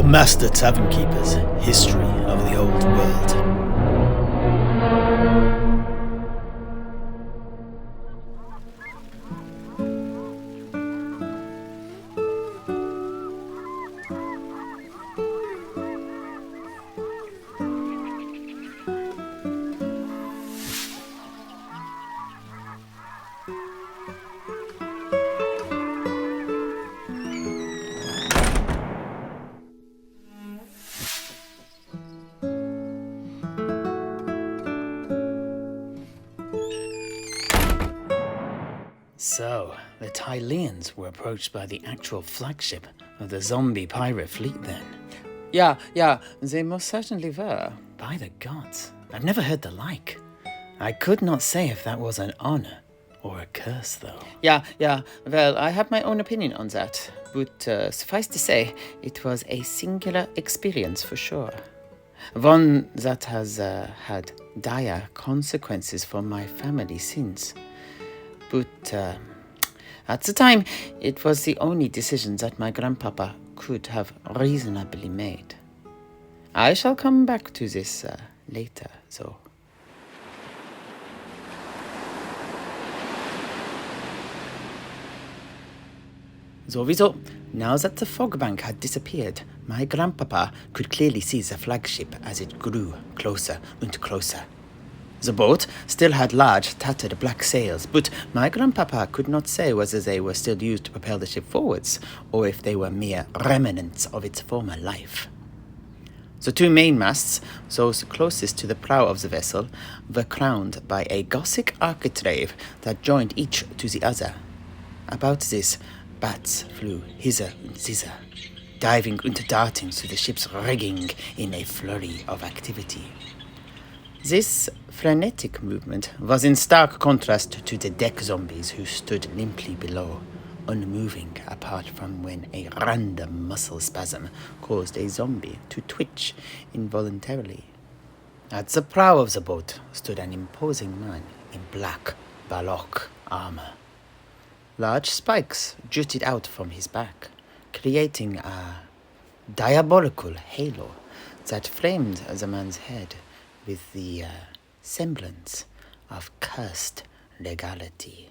The Master Tavern Keeper's History of the Old World. So, the Tileans were approached by the actual flagship of the zombie pirate fleet then. Yeah, they most certainly were. By the gods, I've never heard the like. I could not say if that was an honor or a curse, though. Yeah, well, I have my own opinion on that, but suffice to say, it was a singular experience for sure. One that has had dire consequences for my family since. But at the time, it was the only decision that my grandpapa could have reasonably made. I shall come back to this later, though. Sowieso, now that the fog bank had disappeared, my grandpapa could clearly see the flagship as it grew closer and closer. The boat still had large, tattered black sails, but my grandpapa could not say whether they were still used to propel the ship forwards, or if they were mere remnants of its former life. The two mainmasts, those closest to the prow of the vessel, were crowned by a Gothic architrave that joined each to the other. About this, bats flew hither and thither, diving and darting through the ship's rigging in a flurry of activity. This frenetic movement was in stark contrast to the deck zombies who stood limply below, unmoving apart from when a random muscle spasm caused a zombie to twitch involuntarily. At the prow of the boat stood an imposing man in black Balok armor. Large spikes jutted out from his back, creating a diabolical halo that framed the man's head with the semblance of cursed legality.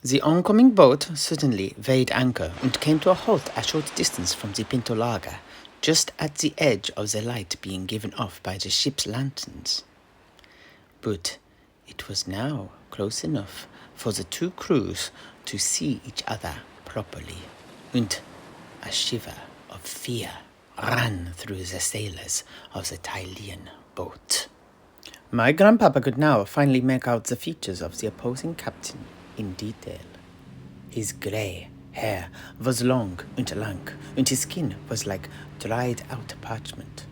The oncoming boat suddenly weighed anchor and came to a halt a short distance from the Pintolaga, just at the edge of the light being given off by the ship's lanterns. But it was now close enough for the two crews to see each other properly, and a shiver of fear ran through the sailors of the Tilean boat. My grandpapa could now finally make out the features of the opposing captain in detail. His grey hair was long and lank, and his skin was like dried-out parchment.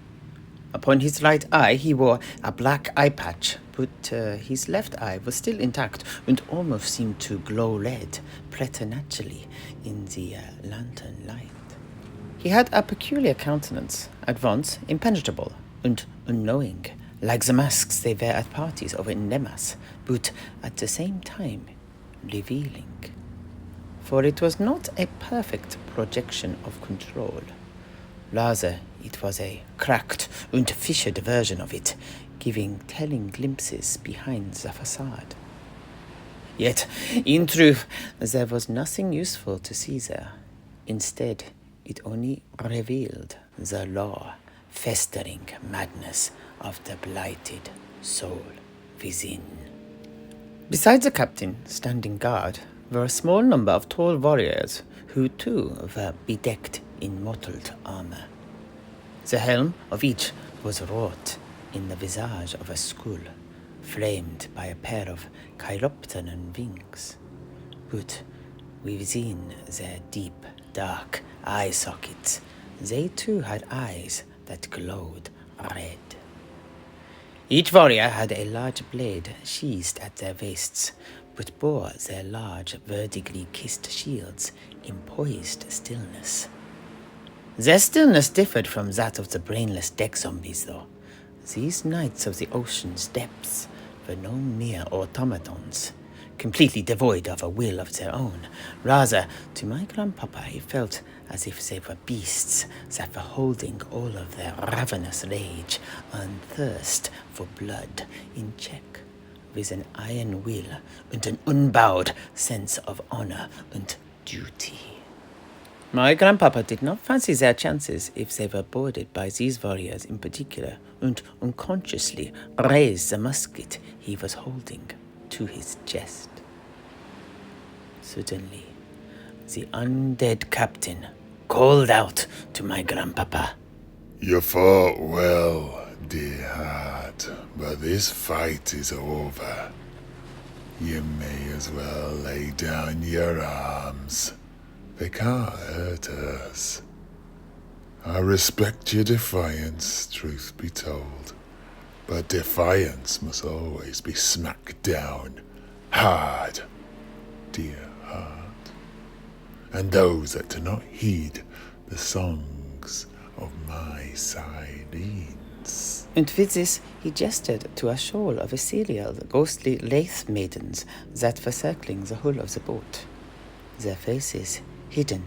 Upon his right eye he wore a black eye patch, but his left eye was still intact and almost seemed to glow red preternaturally in the lantern light. He had a peculiar countenance, at once impenetrable and unknowing, like the masks they wear at parties over in Nemas, but at the same time revealing. For it was not a perfect projection of control. Rather, it was a cracked and fissured version of it, giving telling glimpses behind the facade. Yet, in truth, there was nothing useful to see there. Instead, it only revealed the raw, festering madness of the blighted soul within. Besides the captain, standing guard, were a small number of tall warriors who too were bedecked in mottled armor. The helm of each was wrought in the visage of a skull, framed by a pair of chiropteran wings. But within their deep, dark eye sockets, they too had eyes that glowed red. Each warrior had a large blade sheathed at their waists, but bore their large, vertically kissed shields in poised stillness. Their stillness differed from that of the brainless deck zombies, though. These knights of the ocean's depths were no mere automatons, completely devoid of a will of their own. Rather, to my grandpapa, he felt as if they were beasts that were holding all of their ravenous rage and thirst for blood in check, with an iron will and an unbowed sense of honor and duty. My grandpapa did not fancy their chances if they were boarded by these warriors in particular, and unconsciously raised the musket he was holding to his chest. Suddenly, the undead captain called out to my grandpapa. You fought well, dear heart, but this fight is over. You may as well lay down your arms. They can't hurt us. I respect your defiance, truth be told, but defiance must always be smacked down hard, dear heart. And those that do not heed the songs of my sirens. And with this, he gestured to a shoal of ethereal, ghostly wraith maidens that were circling the hull of the boat, their faces hidden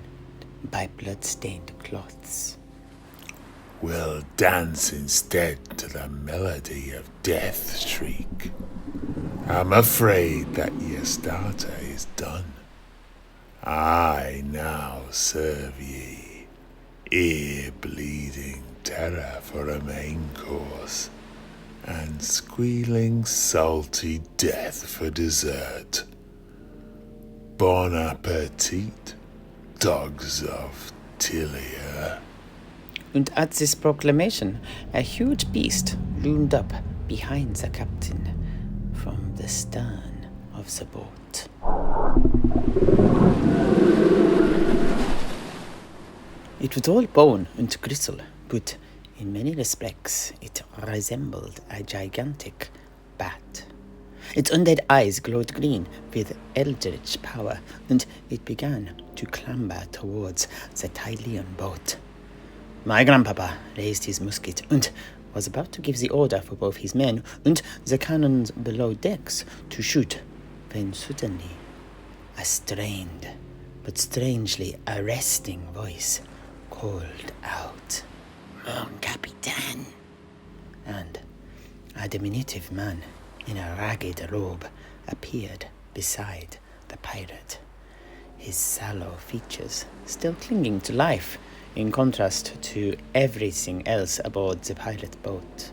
by blood-stained cloths. We'll dance instead to the melody of Death Shriek. I'm afraid that your starter is done. I now serve ye ear-bleeding terror for a main course, and squealing salty death for dessert. Bon appetit, dogs of Tilea. And at this proclamation, a huge beast loomed up behind the captain from the stern of the boat. It was all bone and gristle, but in many respects it resembled a gigantic bat. Its undead eyes glowed green with eldritch power, and it began to clamber towards the Tilean boat. My grandpapa raised his musket and was about to give the order for both his men and the cannons below decks to shoot, when suddenly a strained but strangely arresting voice called out, "Mon Capitan!" And a diminutive man in a ragged robe appeared beside the pirate, his sallow features still clinging to life in contrast to everything else aboard the pilot boat.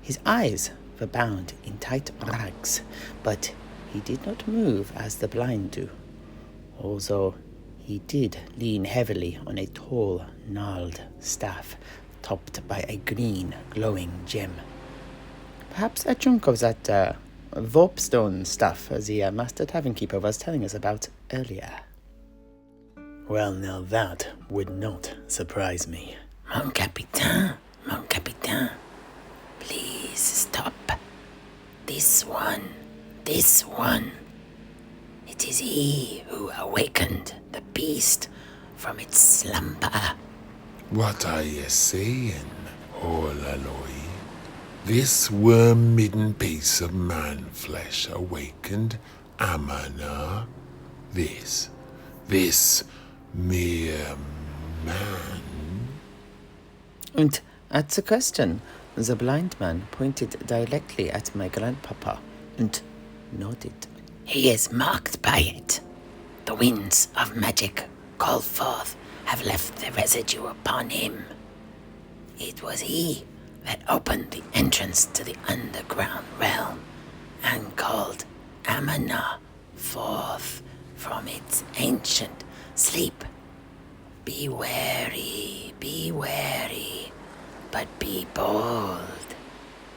His eyes were bound in tight rags, but he did not move as the blind do, although he did lean heavily on a tall, gnarled staff topped by a green, glowing gem. Perhaps a chunk of that Vorpstone stuff the Master Tavern Keeper was telling us about earlier. Well, now that would not surprise me. Mon Capitan, please stop. This one. It is he who awakened the beast from its slumber. What are you saying, Holaloi? This worm-midden piece of man-flesh awakened Amana? This mere man? And at the question, the blind man pointed directly at my grandpapa and nodded. He is marked by it. The winds of magic called forth have left the residue upon him. It was he that opened the entrance to the underground realm and called Amana forth from its ancient sleep. Be wary, but be bold.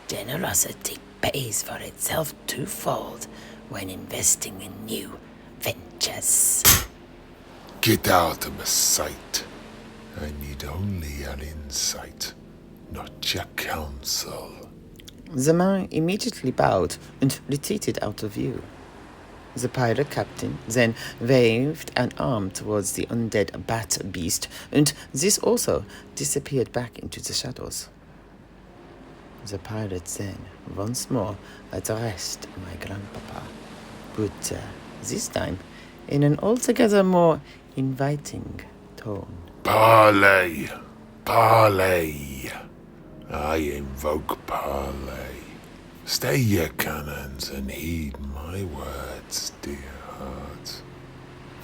Generosity pays for itself twofold when investing in new ventures. Get out of my sight. I need only your insight, not your counsel. The man immediately bowed and retreated out of view. The pirate captain then waved an arm towards the undead bat beast, and this also disappeared back into the shadows. The pirate then once more addressed my grandpapa, but this time in an altogether more inviting tone. Parley! Parley! I invoke parley. Stay your cannons and heed my words, dear heart.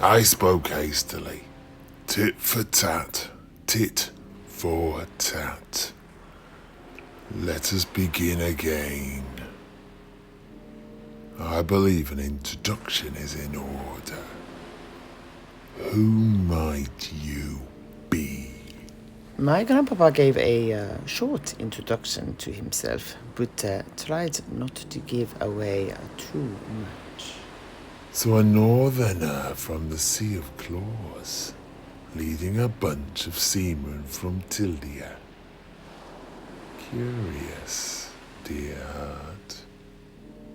I spoke hastily. Tit for tat, tit for tat. Let us begin again. I believe an introduction is in order. Who might you be? My grandpapa gave a short introduction to himself, but tried not to give away too much. So a northerner from the Sea of Claws, leading a bunch of seamen from Tilea. Curious, dear heart.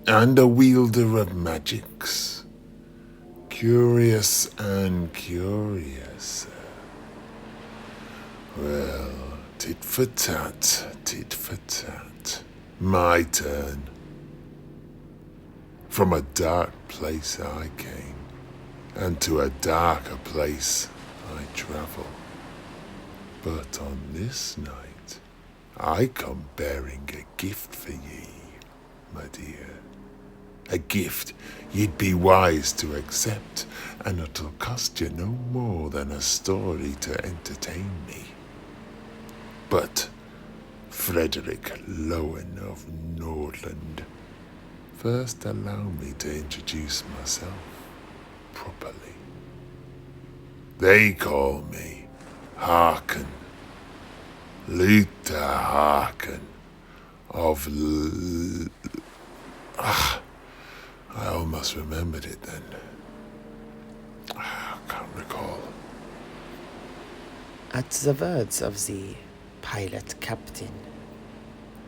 And a wielder of magics. Curious and curious. Well, tit for tat, tit for tat. My turn. From a dark place I came, and to a darker place I travel. But on this night, I come bearing a gift for ye, my dear. A gift you'd be wise to accept, and it'll cost you no more than a story to entertain me. But Frederick Lowen of Nordland, first allow me to introduce myself properly. They call me Harken, Luther Harken of I almost remembered it then. I can't recall. At the words of the pilot captain,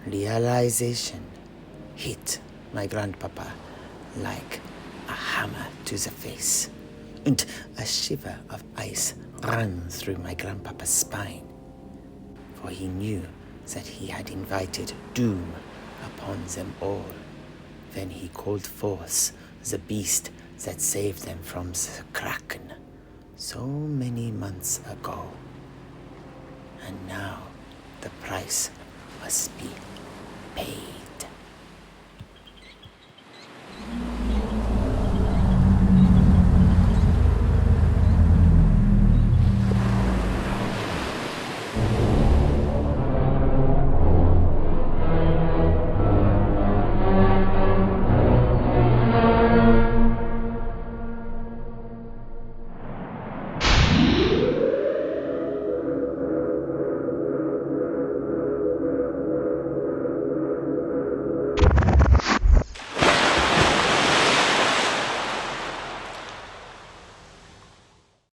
realization hit my grandpapa like a hammer to the face, and a shiver of ice ran through my grandpapa's spine, for he knew that he had invited doom upon them all. Then he called forth the beast that saved them from the Kraken so many months ago. And now the price must be paid.